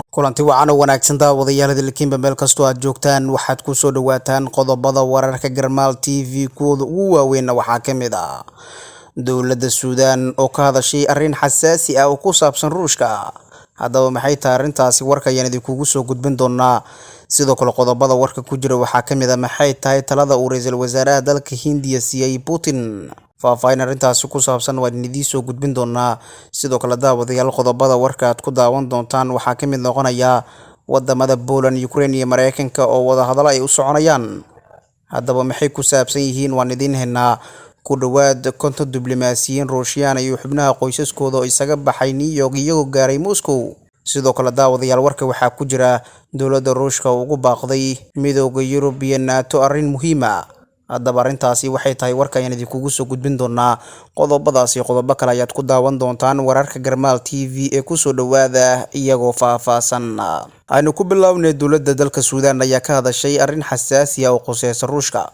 kulanti wacan oo wanaagsan daawadayaal dalkiinba meel kastoo aad joogtaan waxaad ku soo dhawaataan qodobada wararka Garmaal TV kuwooda ugu waaweyn waxaa ka mid ah dowladda Suudaan oo ka hadashay arrin xasaasi ah oo ku saabsan Ruushka. Haddaba maxay tahay arrintaasi warka ayaan idinkugu soo gudbin doonaa. Sidoo kale qodobada warka ku jira waxaa ka mid ah maxay tahay talada uu ra'iisul wasaaraha dalka Hindiya siiyay Putin. Faahfaahin arrintaasi ku saabsan waan idin soo gudbin doonaa. Sidoo kale daawadayaal qodobada warka aad ku daawan doontaan waxaa ka mid noqonaya wadamada Poland, Ukraine iyo Mareykanka oo wada hadal ay u soconayaan. Haddaba maxay ku saabsan yihiin waan idin haynaa. Ku dhawaad 50 diblomaasiyiin Ruushiyaan iyo xubnaha qoysaskooda oo isaga baxay New York iyagoo gaaray Moscow. Sidoo kale daawadayaal warka waxaa ku jira dowladda Ruushka oo ugu baaqday midowga Yurub iyo NATO arrin muhiim ah. Haddaba arrintaasi waxay tahay warka ayaan idinkugu soo gudbin doonaa. Qodobadaas iyo qodobo kale ayaad ku daawan doontaan wararka Garmaal TV ee ku soo dhawaada iyagoo faahfaahsan. Aynu ku bilownay dowladda dalka Suudaan ayaa ka hadashay arrin xasaasi ah oo khusaysa Ruushka.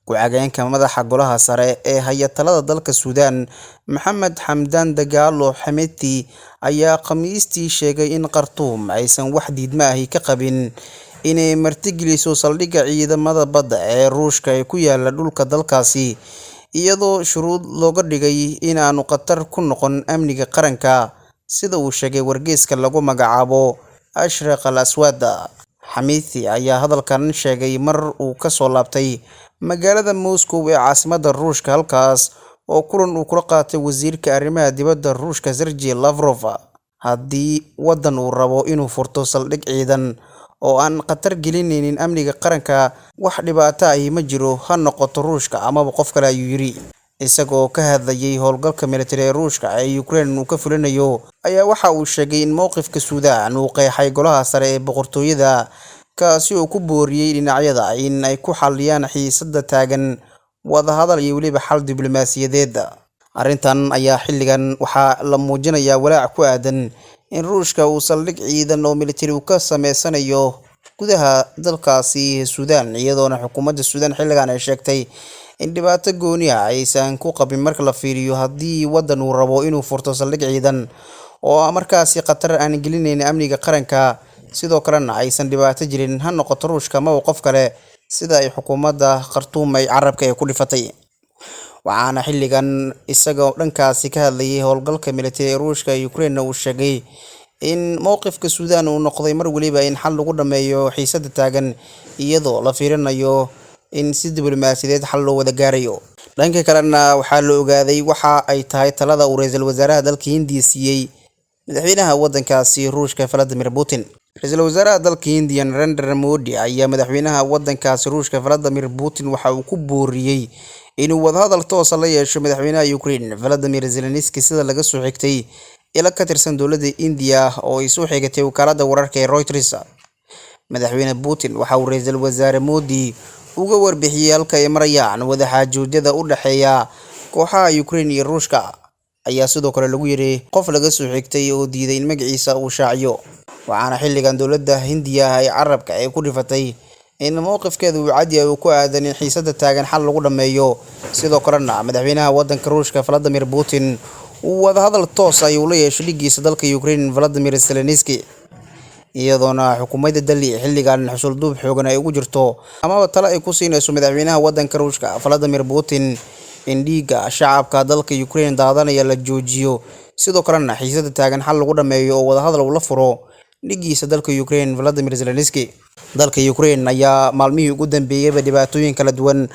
Ku-xigeenka madaxa golaha sare ee hay-adda dalka Suudaan Maxamed Xamdaan Dagaalo Xameti ayaa Khamiistii sheegay in Khartoum aysan wax diidma ahi ka qabin inay martigeliso saldhigga ciidamada badda ee Ruushka ee ku yaala dhulka dalkaasi, iyadoo shuruud looga dhigay in aanu khatar ku noqon amniga qaranka, sida uu sheegay wargeyska lagu magacaabo Ashriq al-Aswad. Xameti ayaa hadalkan sheegay mar uu ka soo laabtay magaalada Moscow ee caasimadda Ruushka, halkaas oo kulan uu kula qaatay wasiirka arrimaha dibadda Ruushka Sergey Lavrov. Haddii waddan uu rabo inuu furto saldhig ciidan oo aan khatar gelinaynin amniga qaranka, wax dhibaato ah ma jiro, ha noqoto Ruushka amaba qof kale, ayuu yiri. Isagoo ka hadlayay howlgalka militari ee Ruushka ee Ukraine uu ka fulinayo, ayaa waxa uu sheegay in mowqifka Suudaan uu qeexay golaha sare ee boqortooyada, kaasi oo ku booriyay dhinacyada in ay ku xalliyaan xiisadda taagan wada hadal iyo weliba xal diblomaasiyadeed. Arrintan ayaa xilligan waxaa la muujinayaa walaac ku aadan in Ruushka uu saldhig ciidan oo militari ka sameysanayo gudaha dalkaasi Suudaan, iyadoona xukuumadda Suudaan xilligan ay sheegtay in dhibaato gooni ah aysan ku qabin marka la fiiriyo haddii waddan uu rabo inuu furto saldhig ciidan oo markaasi khatar aan gelinayn amniga qaranka, sidoo kalena aysan dhibaato jirin, ha noqoto Ruushka ama qof kale, sida ay xukuumadda Khartoum ay carabka ku dhifatay. Waxaana xilligan isagoo dhankaasi ka hadlayay howlgalka militari ee Ruushka iyo Ukraine uu sheegay in mowqifka Suudaan uu noqday mar waliba in xal lagu dhameeyo xiisadda taagan, iyadoo la fiirinayo in si diblomaasiyadeed xal loo wada gaarayo. Dhanka kalena waxaa la ogaaday waxa ay tahay talada uu ra'iisul wasaaraha dalka Hindiya siiyay madaxweynaha waddankaasi Ruushka Vladimir Putin. Ra'iisul wasaaraha dalka Hindiya Narendra Modi ayaa madaxweynaha waddankaasi Ruushka Vladimir Putin waxa uu ku booriyay inuu wadahadal toos ah la yeesho madaxweynaha Ukraine Volodymyr Zelensky, sida laga soo xigtay ila ka tirsan dowladda India oo ay soo xigatay wakaaladda wararka ee Reuters. Madaxweyne Putin waxa uu ra'iisul wasaare Modi uga warbixiyay halka ay marayaan wadaxaajoodada u dhaxeeya kooxaha Ukraine iyo Ruushka, ayaa sidoo kale lagu yiri qof laga soo xigtay oo diiday in magaciisa uu shaaciyo. Waxaana xilligan dowladda Hindiya ay carabka ku dhifatay in mowqifkeedu uu cad yahay oo ku aadan in xiisadda taagan xal lagu dhameeyo, sidoo kalena madaxweynaha waddanka Ruushka Vladimir Putin uu wada hadal toos ah la yeesho dhigiisa dalka Ukraine Volodymyr Zelensky, iyadoona xukuumadda Delhi xilligan xusulduub xoogan ay ugu jirto amaba talo ay ku siinayso madaxweynaha waddanka Ruushka Vladimir Putin in dhiigga shacabka dalka Ukraine daadanaya la joojiyo, sidoo kalena xiisadda taagan xal lagu dhameeyo oo wada hadal la furo dhigiisa dalka Ukraine Volodymyr Zelensky. Dalka Ukraine ayaa maalmihii ugu dambeeyay dhibaatooyin kala duwan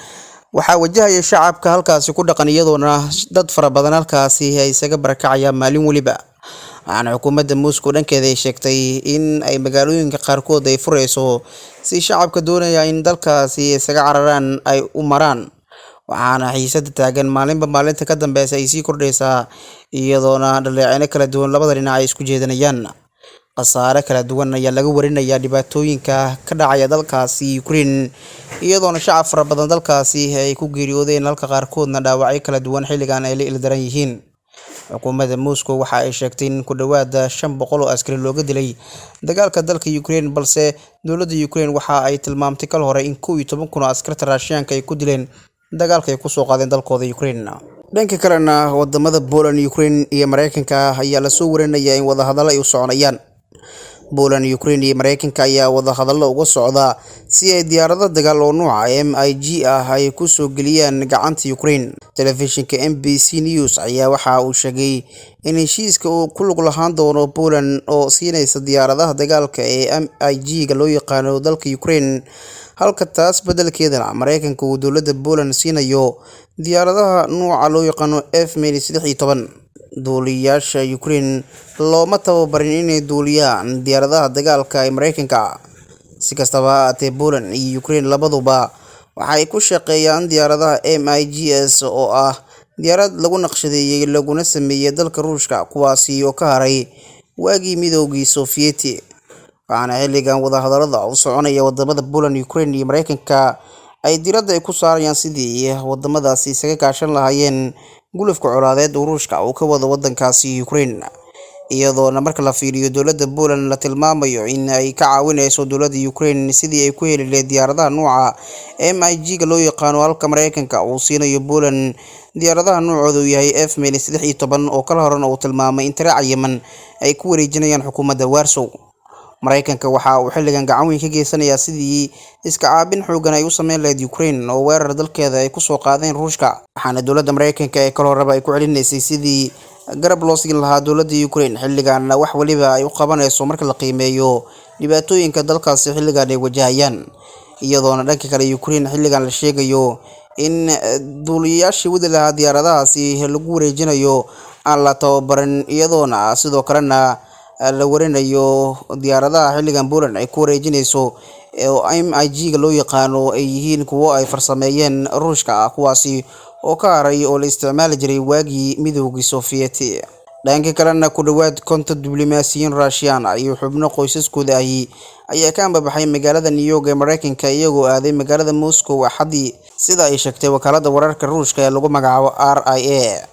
waxaa wajahaya shacabka halkaasi ku dhaqan, iyadoona dad fara badan halkaasi ay isaga barakacayaan maalin waliba. Waxaana xukuumadda Moscow dhankeeda ay sheegtay in ay magaalooyinka qaarkood ay fureyso si shacabka doonaya in dalkaasi isaga cararaan ay u maraan. Waxaana xiisadda taagan maalinba maalinta ka dambeysa ay sii kordhaysaa, iyadoona dhaleeceyn kala duwan labada dhinac ay isku jeedinayaan. Khasaare kala duwan ayaa laga warinayaa dhibaatooyinka ka dhacaya dalkaasi Ukraine, iyadoona shacab fara badan dalkaasi ay ku geeriyoodeen halka qaarkoodna dhaawacyo kala duwan xilligan ay la ildaran yihiin. Xukuumadda Moscow waxa ay sheegtay in ku dhawaad 500 oo askari looga dilay dagaalka dalka Ukraine, balse dowladda Ukraine waxa ay tilmaamtay kal hore in 11,000 oo askarta Ruushyaanka ay ku dileen dagaalka ay ku soo qaadeen dalkooda Ukraine. Dhanka kalena wadamada Poland, Ukraine iyo Mareykanka ayaa la soo warinaya in wada hadal ay u soconayaan. Poland, Ukraine iyo Mareykanka ayaa wada hadallo uga socda si ay diyaarado dagaal oo nuuca MiG ah ay ku soo geliyaan gacanta Ukraine. Telefishinka NBC News ayaa waxa uu sheegay in heshiiska uu ku lug lahaan doono Poland oo siinaysa diyaaradaha dagaalka ee MiG-ga loo yaqaano dalka Ukraine, halka taas beddelkeedana Mareykanka uu dowladda Poland siinayo diyaaradaha nuuca loo yaqaano F-16. Duuliyayaasha Ukraine looma tababarin inay duuliyaan diyaaradaha dagaalka ee Mareykanka. Si kastaba ha ahaatee, Poland iyo Ukraine labaduba waxay ku shaqeeyaan diyaaradaha MiGs oo ah diyaarad lagu naqshadeeyay laguna sameeyay dalka Ruushka, kuwaasi oo ka haray waagii Midoogii Sofiyeeti. Waxaana xilligan wadahadallada u soconaya wadamada Poland, Ukraine iyo Mareykanka ay diiradda ku saarayaan sidii wadamadaasi isaga kaashan lahaayeen gulufka colaadeed oo Ruushka uu ka wado wadankaasi Ukraine, iyadoona marka la fiiriyo dowladda Poland la tilmaamayo in ay ka caawinayso dowladda Ukraine sidii ay ku heli lahayd diyaaradaha nuuca MiG-ga loo yaqaano, halka Mareykanka uu siinayo Poland diyaaradaha nuucoodu yahay F-16 oo kala horena uu tilmaamay in tiraaca Yemen ay ku wareejinayaan xukuumadda Warsaw. Mareykanka waxa uu xilligan gacan weyn ka geysanayaa sidii iska caabin xoogan ay u sameyn lahayd Ukraine oo weerar dalkeeda ay ku soo qaadeen Ruushka, waxaana dowladda Mareykanka ee kala horeba ay ku celinaysay sidii garab loo siin lahaa dowladda Ukraine xilligan wax waliba ay u qabanayso marka la qiimeeyo dhibaatooyinka dalkaasi xilligan ay wajahayaan. Iyadoona dhanka kale Ukraine xilligan la sheegayo in duuliyayaashii wadi lahaa diyaaradahaasi lagu wareejinayo aan la tababarin, iyadoona sidoo kalena la warinayo diyaaradaha xilligan Poland ay ku wareejinayso oo MiG-ga loo yaqaano ay yihiin kuwo ay farsameeyeen Ruushka, kuwaasi oo ka haray oo la isticmaali jiray waagii Midoogii Sofiyeeti. Dhanka kalena ku dhawaad 50 diblomaasiyiin Russian iyo xubno qoysaskooda ayaa ka ambabaxay magaalada New York ee Mareykanka iyagoo aaday magaalada Moscow Axaddii, sida ay sheegtay wakaaladda wararka Ruushka ee lagu magacaabo RIA.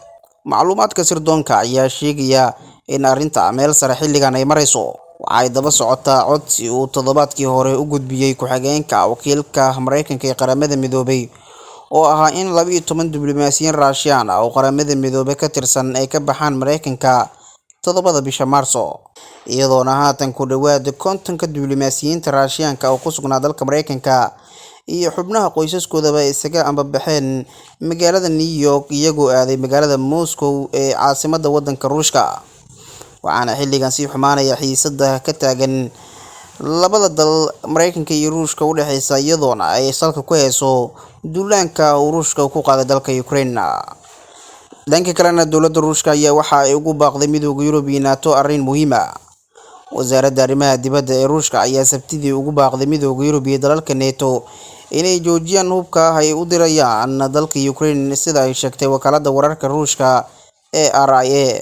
Macluumaadka sirdoonka ayaa sheegaya in arrinta meel sare xilligan ay marayso. Waxay daba socotaa codsi uu toddobaadkii hore u gudbiyay ku-xigeenka wakiilka Mareykanka ee Qaramada Midoobay oo ahaa in 12 diblomaasiyiin Russian oo Qaramada Midoobay ka tirsan ay ka baxaan Mareykanka 7 bisha Maarso, iyadoona haatan ku dhawaad 50 diblomaasiyiinta Russian-ka oo ku sugnaa dalka Mareykanka iyo xubnaha qoysaskoodaba isaga ambabaxeen magaalada New York iyagoo aaday magaalada Moscow ee caasimadda waddanka Ruushka. Waxaana xilligan sii xumaanaya xiisadda ka taagan labada dal Mareykanka iyo Ruushka u dhaxaysa, iyadoona ay salka ku hayso duulaanka uu Ruushka ku qaaday dalka Ukraine. Dhanka kalena dowladda Ruushka ayaa waxa ay ugu baaqday Midowga Yurub iyo NATO arrin muhiim ah. Wasaaradda arrimaha dibadda ee Ruushka ayaa Sabtidii ugu baaqday Midowga Yurub iyo dalalka NATO inay joojiyaan hubka ay u dirayaan dalka Ukraine, sida ay sheegtay wakaaladda wararka Ruushka ee RIA.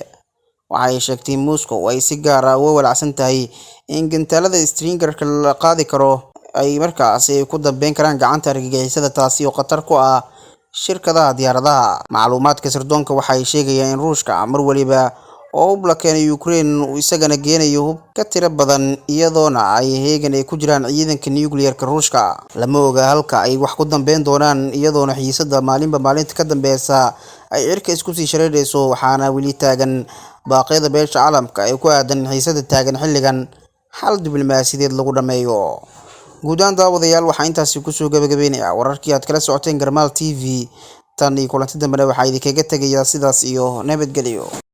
Waxay sheegtay Moscow ay si gaar ah uga walacsan tahay in gantaalada Stinger-ka la qaadi karo ay markaasi ku dambeyn karaan gacanta argagixisada, taasi oo khatar ku ah shirkadaha diyaaradaha. Macluumaadka sirdoonka waxay sheegayaan in Ruushka mar waliba oo hub la keenay Ukraine uu isagana geenayo hub ka tiro badan, iyadoona ay heegan ay ku jiraan ciidanka nuclear-ka Ruushka. Lama oga halka ay wax ku dambeyn doonaan, iyadoona xiisadda maalinba maalinta ka dambeysa ay cirka isku sii shareerayso, waxaana weli taagan baaqyada beesha caalamka ee ku aadan xiisadda taagan xilligan xal diblomaasiyadeed lagu dhameeyo. Guud ahaan daawadayaal, waxaa intaasi ku soo gabagabeynaya wararkii aad kala socoteen Garmaal TV. Tan iyo kulanti dambena waxaa idinkaga tegayaa sidaas iyo nabadgelyo.